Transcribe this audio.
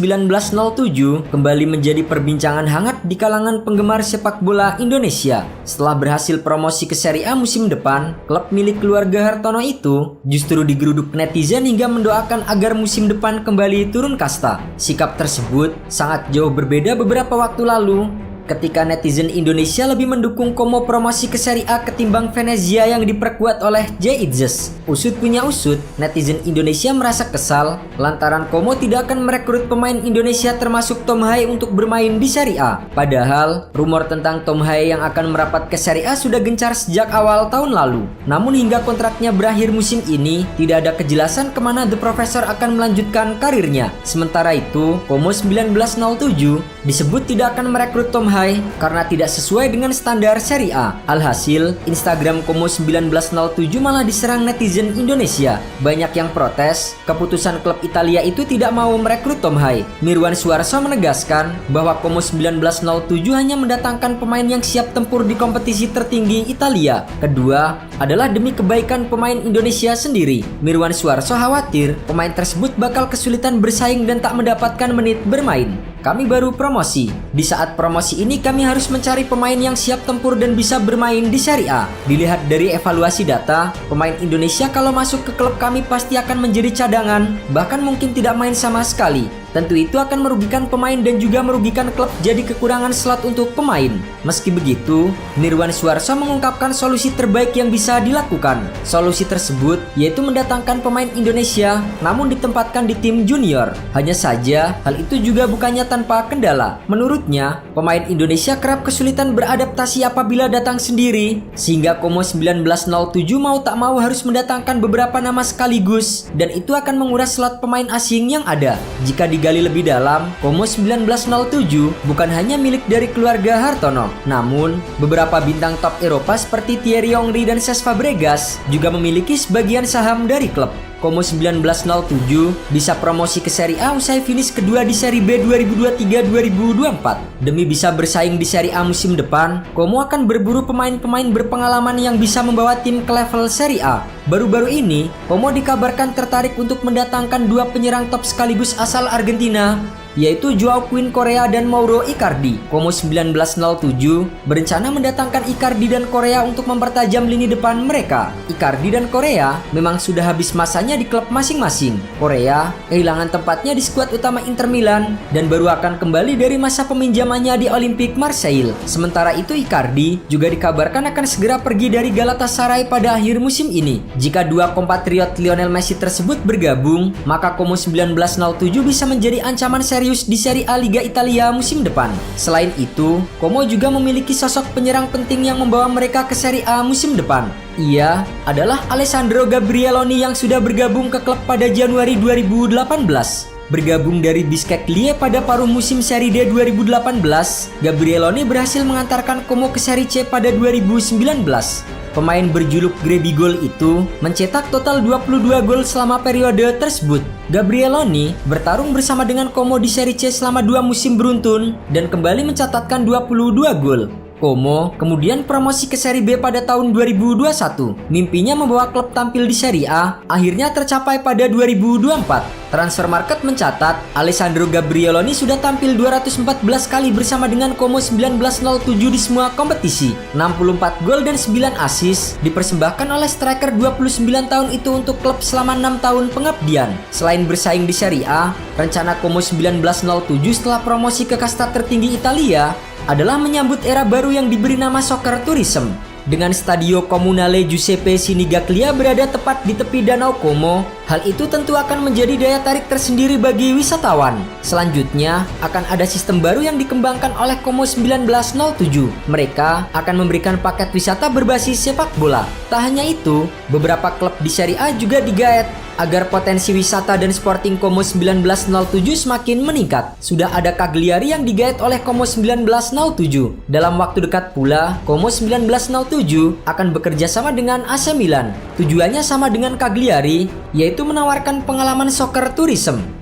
1907 kembali menjadi perbincangan hangat di kalangan penggemar sepak bola Indonesia. Setelah berhasil promosi ke Serie A musim depan, klub milik keluarga Hartono itu justru digeruduk netizen hingga mendoakan agar musim depan kembali turun kasta. Sikap tersebut sangat jauh berbeda beberapa waktu lalu, ketika netizen Indonesia lebih mendukung Como promosi ke Serie A ketimbang Venezia yang diperkuat oleh Jay Itzes. Usut punya usut, netizen Indonesia merasa kesal lantaran Como tidak akan merekrut pemain Indonesia termasuk Tom Haye untuk bermain di Serie A. Padahal, rumor tentang Tom Haye yang akan merapat ke Serie A sudah gencar sejak awal tahun lalu. Namun hingga kontraknya berakhir musim ini, tidak ada kejelasan kemana The Professor akan melanjutkan karirnya. Sementara itu, Como 1907 disebut tidak akan merekrut Tom Haye karena tidak sesuai dengan standar Serie A. Alhasil, Instagram Como 1907 malah diserang netizen Indonesia. Banyak yang protes keputusan klub Italia itu tidak mau merekrut Tom Haye. Mirwan Suarso menegaskan bahwa Como 1907 hanya mendatangkan pemain yang siap tempur di kompetisi tertinggi Italia. Kedua adalah demi kebaikan pemain Indonesia sendiri. Mirwan Suarso khawatir pemain tersebut bakal kesulitan bersaing dan tak mendapatkan menit bermain. Kami baru promosi. Di saat promosi ini kami harus mencari pemain yang siap tempur dan bisa bermain di Serie A. Dilihat dari evaluasi data, pemain Indonesia kalau masuk ke klub kami pasti akan menjadi cadangan, bahkan mungkin tidak main sama sekali. Tentu itu akan merugikan pemain dan juga merugikan klub jadi kekurangan slot untuk pemain. Meski begitu, Mirwan Suarso mengungkapkan solusi terbaik yang bisa dilakukan. Solusi tersebut yaitu mendatangkan pemain Indonesia namun ditempatkan di tim junior. Hanya saja, hal itu juga bukannya tanpa kendala. Menurutnya, pemain Indonesia kerap kesulitan beradaptasi apabila datang sendiri, sehingga Como 1907 mau tak mau harus mendatangkan beberapa nama sekaligus, dan itu akan menguras slot pemain asing yang ada. Jika digali lebih dalam, Como 1907 bukan hanya milik dari keluarga Hartono, namun beberapa bintang top Eropa seperti Thierry Henry dan Cesc Fabregas juga memiliki sebagian saham dari klub. Como 1907 bisa promosi ke Serie A usai finish kedua di Serie B 2023-2024. Demi bisa bersaing di Serie A musim depan, Como akan berburu pemain-pemain berpengalaman yang bisa membawa tim ke level Serie A. Baru-baru ini, Como dikabarkan tertarik untuk mendatangkan dua penyerang top sekaligus asal Argentina, yaitu Joao Quinn Korea dan Mauro Icardi. Como 1907 berencana mendatangkan Icardi dan Korea untuk mempertajam lini depan mereka. Icardi dan Korea memang sudah habis masanya di klub masing-masing. Korea kehilangan tempatnya di skuad utama Inter Milan dan baru akan kembali dari masa peminjamannya di Olympique Marseille. Sementara itu Icardi juga dikabarkan akan segera pergi dari Galatasaray pada akhir musim ini. Jika dua kompatriot Lionel Messi tersebut bergabung, maka Como 1907 bisa menjadi ancaman serius di Serie A Liga Italia musim depan. Selain itu, Como juga memiliki sosok penyerang penting yang membawa mereka ke Serie A musim depan. Ia adalah Alessandro Gabrieloni yang sudah bergabung ke klub pada Januari 2018. Bergabung dari Bisceglie pada paruh musim Serie D 2018, Gabrieloni berhasil mengantarkan Como ke Serie C pada 2019. Pemain berjuluk Grebigol itu mencetak total 22 gol selama periode tersebut. Gabrieloni bertarung bersama dengan Como di Serie C selama 2 musim beruntun dan kembali mencatatkan 22 gol. Como kemudian promosi ke Serie B pada tahun 2021. Mimpinya membawa klub tampil di Serie A akhirnya tercapai pada 2024. Transfermarkt mencatat Alessandro Gabrieloni sudah tampil 214 kali bersama dengan Como 1907 di semua kompetisi. 64 gol dan 9 assist dipersembahkan oleh striker 29 tahun itu untuk klub selama 6 tahun pengabdian. Selain bersaing di Serie A, rencana Como 1907 setelah promosi ke kasta tertinggi Italia adalah menyambut era baru yang diberi nama soccer tourism. Dengan Stadio Comunale Giuseppe Sinigaglia berada tepat di tepi Danau Como, hal itu tentu akan menjadi daya tarik tersendiri bagi wisatawan. Selanjutnya, akan ada sistem baru yang dikembangkan oleh Como 1907. Mereka akan memberikan paket wisata berbasis sepak bola. Tak hanya itu, beberapa klub di Serie A juga digaet agar potensi wisata dan Sporting Como 1907 semakin meningkat. Sudah ada Cagliari yang digaet oleh Como 1907. Dalam waktu dekat pula, Como 1907 akan bekerja sama dengan AC Milan. Tujuannya sama dengan Cagliari, yaitu menawarkan pengalaman soccer tourism.